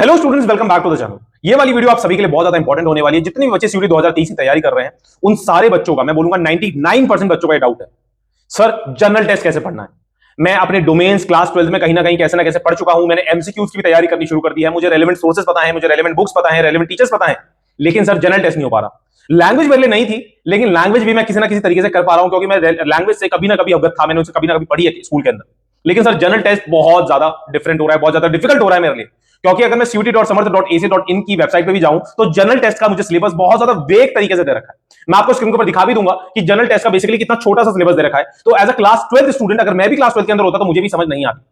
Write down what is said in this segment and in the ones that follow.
Hello students, welcome back to the channel. ये वाली video आप सभी के लिए बहुत ज्यादा इंपॉर्टेंट होने वाली है। जितने भी बच्चे सीयूटी 2023 की तैयारी कर रहे हैं उन सारे बच्चों का मैं बोलूंगा 99% बच्चों का डाउट है, सर जनरल टेस्ट कैसे पढ़ना है। मैं अपने डोमेन्स क्लास 12 में कहीं ना कहीं कैसे ना कैसे पढ़ चुका हूं। मैंने एमसीक्यूज की भी तैयारी करनी शुरू कर दी है। मुझे रेलेवेंट सोर्सेज पता है, मुझे रेलेवेंट बुक्स पता है, रेलेवेंट टीचर्स पता है, लेकिन सर जनरल टेस्ट नहीं हो पा रहा। लैंग्वेज मेरे लिए नहीं थी, लेकिन लैंग्वेज भी मैं किसी ना किसी तरीके से कर पा रहा हूं, क्योंकि मैं लैंग्वेज से कभी ना कभी अवगत था, मैंने उसे कभी ना कभी पढ़ी है स्कूल के अंदर। लेकिन सर जनरल टेस्ट बहुत ज्यादा डिफरेंट हो रहा है, बहुत ज्यादा डिफिकल्ट हो रहा है मेरे लिए, क्योंकि अगर मैं cuty.samarth.ac.in की वेबसाइट पे भी जाऊं तो जनरल टेस्ट का मुझे सिलेबस बहुत ज्यादा वेग तरीके से दे रखा है। मैं आपको स्क्रीन के ऊपर दिखा भी दूंगा कि जनरल टेस्ट का बेसिकली कितना छोटा सा सिलेबस दे रखा है। तो एज अ क्लास 12 स्टूडेंट, अगर मैं भी क्लास 12 के अंदर होता तो मुझे भी समझ नहीं आती।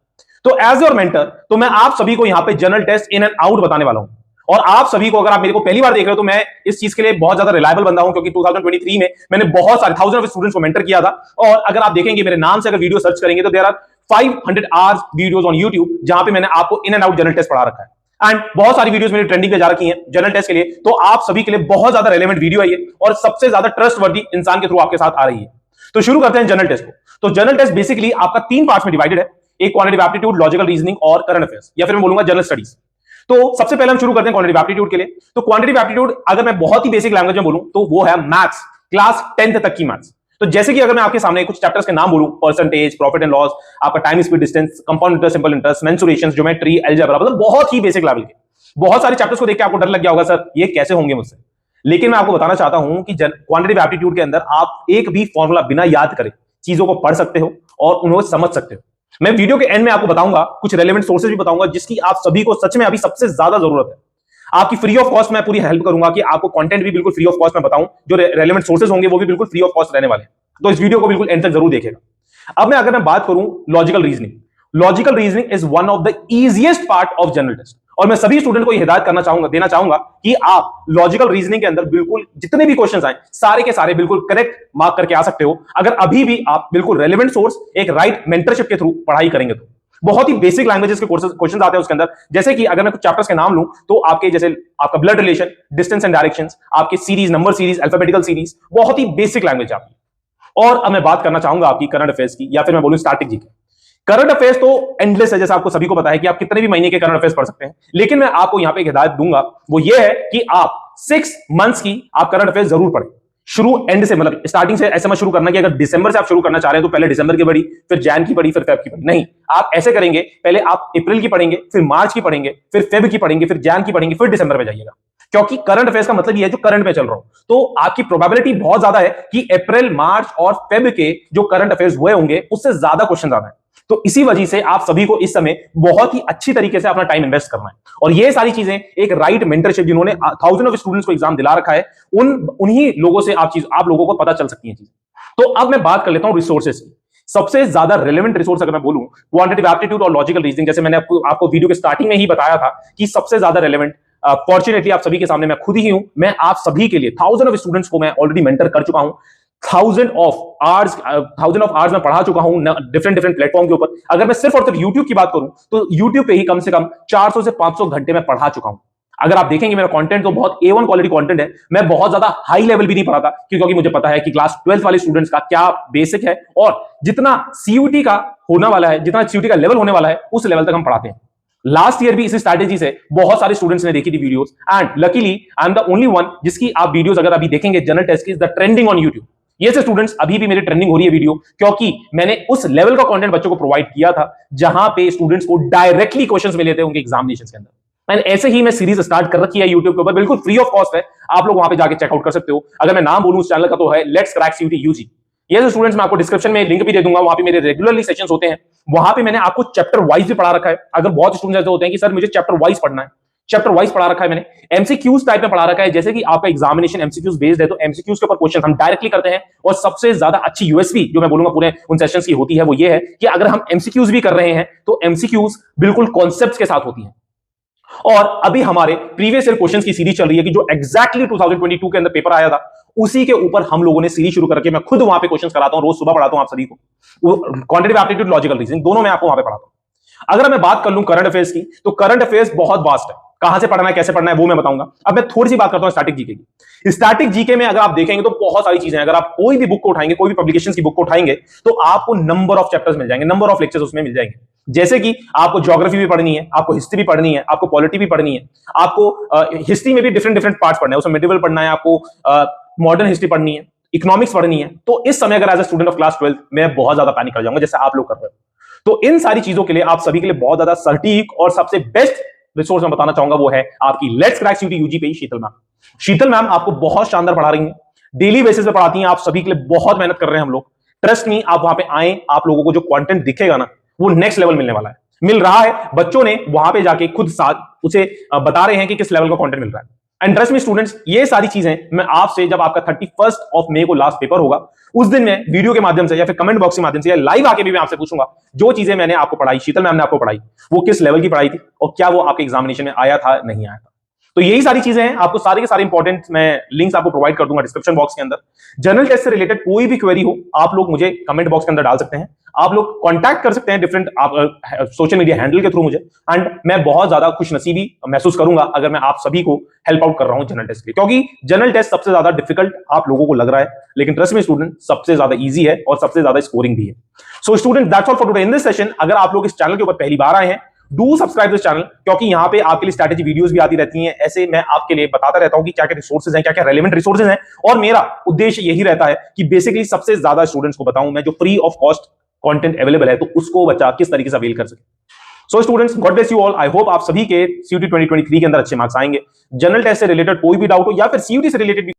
तो एज योर मेंटर तो मैं आप सभी को यहां पे general test in and out बताने वाला हूं। और आप सभी को, अगर आप मेरे को पहली बार देख रहे हो, तो मैं इस चीज के लिए बहुत ज्यादा रिलायबल बंदा हूं, क्योंकि 2023 में मैंने बहुत सारे थाउजेंड ऑफ स्टूडेंट्स को मेंटर किया था। और अगर आप देखेंगे मेरे नाम से अगर वीडियो सर्च करेंगे तो there are 500 hours videos on YouTube जहां पे मैंने आपको in and out general test पढ़ा रखा है। एंड बहुत सारी वीडियोस मेरी ट्रेंडिंग पे जा रखी हैं जनरल टेस्ट के लिए। तो आप सभी के लिए बहुत ज्यादा रेलेवेंट वीडियो है ये, और सबसे ज्यादा ट्रस्टवर्दी इंसान के थ्रू आपके साथ आ रही है। तो शुरू करते हैं जनरल टेस्ट को। तो जनरल टेस्ट बेसिकली आपका 3 पार्ट्स में डिवाइडेड है। एक क्वांटिटेटिव एप्टीट्यूड, लॉजिकल रीजनिंग और करंट अफेयर्स, या फिर मैं बोलूंगा जनरल स्टडीज। तो सबसे पहले हम शुरू करते हैं क्वांटिटेटिव एप्टीट्यूड के लिए। तो क्वांटिटेटिव एप्टीट्यूड अगर मैं बहुत ही बेसिक लैंग्वेज में बोलूं तो वो है मैथ्स, क्लास 10th तक की मैथ्स। तो जैसे कि अगर मैं आपके सामने कुछ चैप्टर्स के नाम बोलूं, परसेंटेज, प्रॉफिट एंड लॉस, आपका time speed distance, compound interest, simple interest, mensurations, geometry, algebra, मतलब बहुत ही बेसिक लेवल के बहुत सारे चैप्टर्स को देख के आपको डर लग गया होगा, सर ये कैसे होंगे मुझसे। लेकिन मैं आपको बताना चाहता हूं कि क्वांटिटेटिव एप्टीट्यूड के अंदर आप एक भी फॉर्मूला बिना याद करे चीजों को पढ़ सकते हो और उन्हें समझ सकते हो। मैं वीडियो के एंड में आपको बताऊंगा, कुछ रेलेवेंट सोर्सेज भी बताऊंगा जिसकी आप सभी को सच में अभी सबसे ज्यादा जरूरत है। आपकी फ्री ऑफ कॉस्ट मैं पूरी हेल्प करूंगा कि आपको कंटेंट भी बिल्कुल फ्री ऑफ कॉस्ट में बताऊं। जो रेलेवेंट सोर्सेज होंगे वो भी बिल्कुल फ्री ऑफ कॉस्ट रहने वाले हैं। तो इस वीडियो को बिल्कुल एंड तक जरूर देखिएगा। अब मैं अगर मैं बात करूं logical reasoning, logical reasoning is one of the easiest part of general test. और मैं सभी स्टूडेंट को यह हिदायत देना चाहूंगा कि आप लॉजिकल रीजनिंग के अंदर बिल्कुल जितने भी क्वेश्चंस आए सारे के सारे बिल्कुल करेक्ट मार्क करके आ सकते हो, अगर अभी भी आप बिल्कुल रेलेवेंट सोर्स एक राइट मेंटरशिप के थ्रू पढ़ाई करेंगे तो। बहुत ही बेसिक लैंग्वेजेस के क्वेश्चंस आते हैं उसके अंदर। जैसे कि अगर मैं कुछ चैप्टर्स के नाम लूं तो आपके जैसे आपका blood relation, distance and directions, आपके series, number series, alphabetical series, बहुत ही बेसिक लैंग्वेज आपकी। और अब मैं बात करना चाहूंगा आपकी करंट अफेयर्स की, या फिर मैं बोलूं स्टैटिक जीके। करंट अफेयर्स तो एंडलेस है, जैसा आपको सभी को पता है कि आप कितने भी महीने के करंट अफेयर्स पढ़ सकते हैं। लेकिन मैं आपको यहां पे एक हिदायत दूंगा, वो ये है कि आप 6 मंथ्स की आप करंट अफेयर्स जरूर पढ़ें, शुरू एंड से, मतलब स्टार्टिंग से ऐसे मत शुरू करना कि अगर दिसंबर से आप शुरू करना चाह रहे हैं तो पहले दिसंबर की पढ़ी, फिर जैन की पढ़ी, फिर फेब की पढ़ी। नहीं, आप ऐसे करेंगे, पहले आप अप्रैल की पढ़ेंगे, फिर मार्च की पढ़ेंगे, फिर फेब की पढ़ेंगे, फिर जैन की पढ़ेंगे, फिर दिसंबर में जाइएगा। क्योंकि करंट अफेयर्स का मतलब ये है जो करंट में चल रहा हो। तो आपकी प्रोबेबिलिटी बहुत ज्यादा है कि अप्रैल, मार्च और फेब के जो करंट अफेयर्स हुए होंगे उससे ज्यादा क्वेश्चन आना है। तो इसी वजह से आप सभी को इस समय बहुत ही अच्छी तरीके से अपना टाइम इन्वेस्ट करना है। और ये सारी चीजें एक राइट मेंटरशिप, जिन्होंने थाउजेंड ऑफ स्टूडेंट्स को एग्जाम दिला रखा है, उन्हीं लोगों से आप लोगों को पता चल सकती है चीजें। तो अब मैं बात कर लेता हूं रिसोर्सेज की। सबसे ज्यादा रेलेवेंट रिसोर्स अगर मैं बोलूं, क्वांटिटेटिव एप्टीट्यूड और लॉजिकल रीजनिंग, जैसे मैंने आपको वीडियो के स्टार्टिंग में ही बताया था कि सबसे ज्यादा रेलेवेंट, फॉर्चुनेटली आप सभी के सामने मैं खुद ही हूं। मैं आप सभी के लिए थाउजेंड ऑफ स्टूडेंट्स को मैं ऑलरेडी मेंटर कर चुका हूं। थाउजेंड ऑफ आवर्स में पढ़ा चुका हूं डिफरेंट प्लेटफॉर्म के ऊपर। अगर मैं सिर्फ और सिर्फ यूट्यूब की बात करूं तो यूट्यूब पे ही कम से कम 400 से 500 घंटे में पढ़ा चुका हूं। अगर आप देखेंगे मेरा कंटेंट तो बहुत A1 क्वालिटी कंटेंट है। मैं बहुत ज्यादा हाई लेवल भी नहीं पढ़ाता, क्योंकि मुझे पता है कि क्लास 12 वाले स्टूडेंट्स का क्या बेसिक है, और जितना सीयूटी का होने वाला है, जितना सीयूटी का लेवल होने वाला है, उस लेवल तक हम पढ़ाते हैं। लास्ट ईयर भी इसी स्ट्रैटेजी से बहुत सारे स्टूडेंट्स ने देखी थी videos, and luckily I am the only one जिसकी आप वीडियोस अगर अभी देखेंगे जनरल टेस्ट की, is the trending on YouTube. ये से स्टूडेंट्स अभी भी मेरी ट्रेंडिंग हो रही है वीडियो, क्योंकि मैंने उस लेवल का कंटेंट बच्चों को प्रोवाइड किया था जहां पे स्टूडेंट्स को डायरेक्टली क्वेश्चंस मिले थे उनके एग्जामिनेशन के अंदर। एंड ऐसे ही मैं सीरीज स्टार्ट कर रखी है यूट्यूब के ऊपर, बिल्कुल फ्री ऑफ कॉस्ट है। आप लोग वहां पे जाके चेकआउट कर सकते हो। अगर मैं नाम बोलूं उस चैनल का तो है लेट्स क्रैक सीयूटी यूजी। ये जो स्टूडेंट्स, मैं आपको डिस्क्रिप्शन में लिंक भी दे दूंगा, वहां पे मेरे रेगुलरली सेशंस होते हैं। वहां पे मैंने आपको चैप्टर वाइज भी पढ़ा रखा है। अगर बहुत स्टूडेंट्स ऐसे होते हैं कि सर मुझे चैप्टर वाइज पढ़ना है, चैप्टर वाइज पढ़ा रखा है मैंने। एमसीक्यूज टाइप में पढ़ा रखा है, जैसे कि आपका एग्जामिनेशन एमसीक्यूज बेस्ड है तो एमसीक्यूज के ऊपर क्वेश्चन हम डायरेक्टली करते हैं। और सबसे ज्यादा अच्छी यूएसपी जो मैं बोलूंगा पूरे उन सेशंस की होती है वो ये है कि अगर हम एमसीक्यूज भी कर रहे हैं तो एमसीक्यूज बिल्कुल कॉन्सेप्ट्स के साथ होती है। और अभी हमारे प्रीवियस ईयर क्वेश्चंस की सीरीज चल रही है कि जो एग्जैक्टली 2022 के अंदर पेपर आया था उसी के ऊपर हम लोगों ने सीरीज शुरू करके मैं खुद वहां पे क्वेश्चंस कराता हूं, रोज सुबह पढ़ाता हूं आप सभी को। क्वांटिटेटिव एप्टीट्यूड, लॉजिकल रीजनिंग, दोनों मैं आपको वहां पे पढ़ाता हूं। अगर मैं बात कर लूं करंट अफेयर्स की, तो करंट अफेयर्स बहुत वास्ट है। कहां से पढ़ना है, कैसे पढ़ना है, वो मैं बताऊंगा। अब मैं थोड़ी सी बात करता हूं स्टैटिक जीके की। स्टैटिक जीके में अगर आप देखेंगे तो बहुत सारी चीजें हैं। अगर आप कोई भी बुक को उठाएंगे, कोई भी पब्लिकेशंस की बुक को उठाएंगे, तो आपको नंबर ऑफ चैप्टर्स मिल जाएंगे, नंबर ऑफ लेक्चर्स उसमें मिल जाएंगे। जैसे कि आपको ज्योग्राफी भी पढ़नी है, आपको हिस्ट्री भी पढ़नी है, आपको पॉलिटी भी पढ़नी है, आपको हिस्ट्री में भी डिफरेंट डिफरेंट पार्ट्स पढ़ना है, उसमें मिडिवल पढ़ना है, आपको मॉडर्न हिस्ट्री पढ़नी है, इकोनॉमिक्स पढ़नी है। तो इस समय अगर as a student of class 12 मैं बहुत ज्यादा पैनिक कर जाऊंगा जैसे आप लोग कर रहे हो। तो इन सारी चीजों के लिए आप सभी के लिए बहुत ज्यादा सटीक और सबसे बेस्ट रिसोर्स मैं बताना चाहूंगा वो है आपकी लेट्स क्रैक सीयूटी यूजी पे शीतल मैम। शीतल मैम आपको बहुत शानदार पढ़ा रही हैं, डेली बेसिस पे पढ़ाती हैं, आप सभी के लिए बहुत मेहनत कर रहे हैं हम लोग। ट्रस्ट मी, आप वहां पे आए, आप लोगों को जो कंटेंट दिखेगा ना वो नेक्स्ट लेवल मिलने वाला है, मिल रहा है। बच्चों ने वहां पे जाके खुद साथ उसे बता रहे हैं कि किस लेवल का कंटेंट मिल रहा है। एंड ट्रस्ट मी स्टूडेंट्स, ये सारी चीजें मैं आपसे जब आपका 31 ऑफ मई को लास्ट पेपर होगा उस दिन मैं वीडियो के माध्यम से या फिर कमेंट बॉक्स के माध्यम से या लाइव आके भी मैं आपसे पूछूंगा जो चीजें मैंने आपको पढ़ाई, शीतल मैम ने आपको पढ़ाई, वो किस लेवल की पढ़ाई थी और क्या वो आपके एग्जामिनेशन में आया था नहीं आया था। तो यही सारी चीजें हैं, आपको सारे के सारे इंपॉर्टेंट मैं लिंक्स आपको प्रोवाइड कर दूंगा डिस्क्रिप्शन बॉक्स के अंदर। जनरल टेस्ट से रिलेटेड कोई भी क्वेरी हो आप लोग मुझे कमेंट बॉक्स के अंदर डाल सकते हैं, आप लोग कांटेक्ट कर सकते हैं डिफरेंट सोशल मीडिया हैंडल के थ्रू मुझे। एंड मैं बहुत ज्यादा खुशनसीबी महसूस करूंगा अगर मैं आप सभी को हेल्प आउट कर रहा हूं जनरल टेस्ट के, क्योंकि जनरल टेस्ट सबसे ज्यादा डिफिकल्ट आप लोगों को लग रहा है, लेकिन ट्रस्ट में स्टूडेंट सबसे ज्यादा इजी है और सबसे ज्यादा स्कोरिंग भी है। So student that's all for today in this session. अगर आप लोग इस चैनल के ऊपर पहली बार आए हैं डू सब्सक्राइब दिस चैनल, क्योंकि यहां पे आपके लिए स्ट्रैटेजी वीडियोस भी आती रहती हैं। ऐसे मैं आपके लिए बताता रहता हूं कि क्या क्या रिसोर्सेज हैं, क्या क्या रेलेवेंट रिसोर्सेज हैं, और मेरा उद्देश्य यही रहता है कि बेसिकली सबसे ज्यादा स्टूडेंट्स को बताऊं मैं जो free of cost content available है, तो उसको बच्चा किस तरीके से अवेल कर सके। So students, God bless you all. I hope आप सभी के सीयूटी 2023 के अंदर अच्छे मार्क्स आएंगे। जनरल टेस्ट से रिलेटेड कोई भी डाउट हो या फिर सीयूटी से रिलेटेड